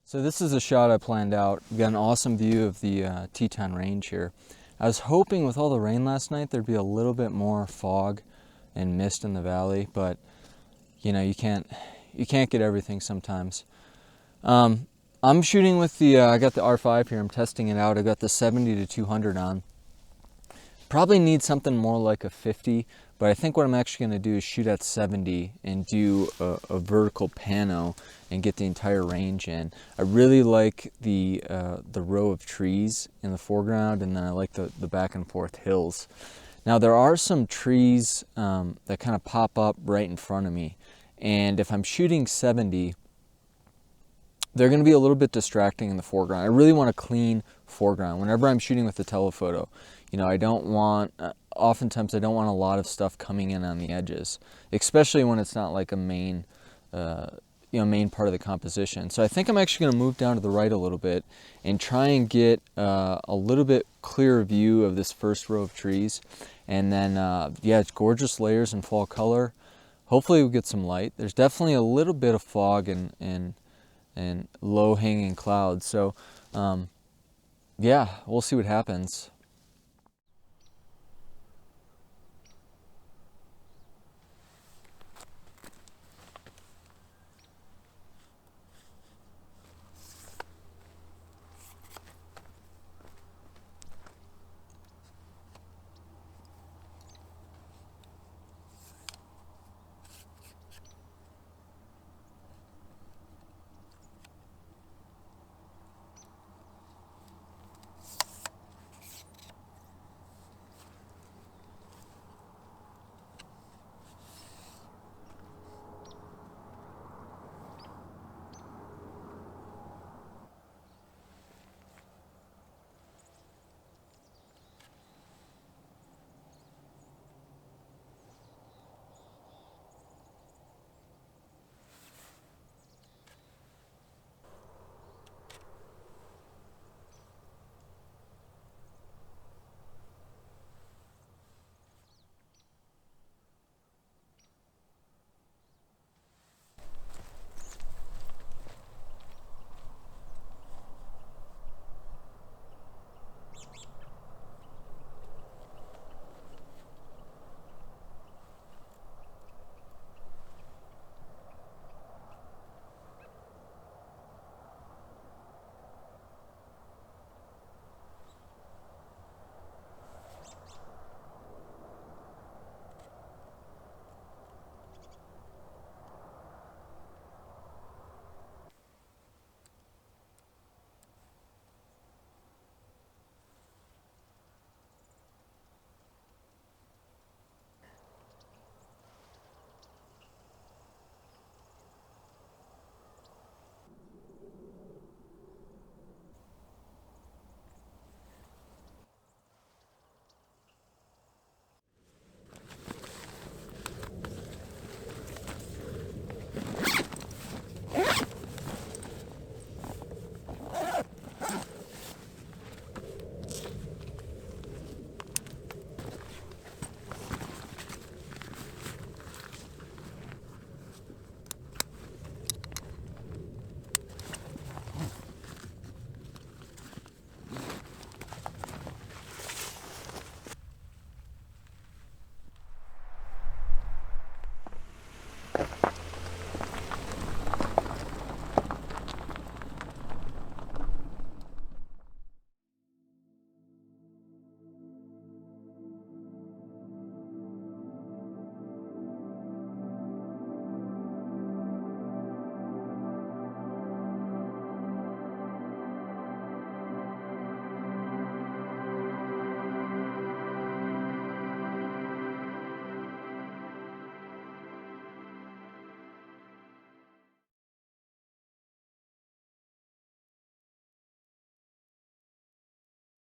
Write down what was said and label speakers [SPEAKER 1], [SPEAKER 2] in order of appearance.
[SPEAKER 1] So this is a shot I planned out. We've got an awesome view of the Teton Range here. I was hoping with all the rain last night there'd be a little bit more fog and mist in the valley, but you know, you can't get everything sometimes. I'm shooting with the I got the R5 here. I'm testing it out. I got the 70 to 200 on. Probably need something more like a 50, but I think what I'm actually going to do is shoot at 70 and do a vertical pano and get the entire range in. I really like the row of trees in the foreground, and then I like the back and forth hills. Now there are some trees that kind of pop up right in front of me, and if I'm shooting 70, they're going to be a little bit distracting in the foreground. I really want a clean foreground whenever I'm shooting with the telephoto. You know, I don't want, oftentimes I don't want a lot of stuff coming in on the edges, especially when it's not like a main, main part of the composition. So I think I'm actually going to move down to the right a little bit and try and get a little bit clearer view of this first row of trees. And then, yeah, it's gorgeous layers in fall color. Hopefully we'll get some light. There's definitely a little bit of fog and low hanging clouds. So, yeah, we'll see what happens.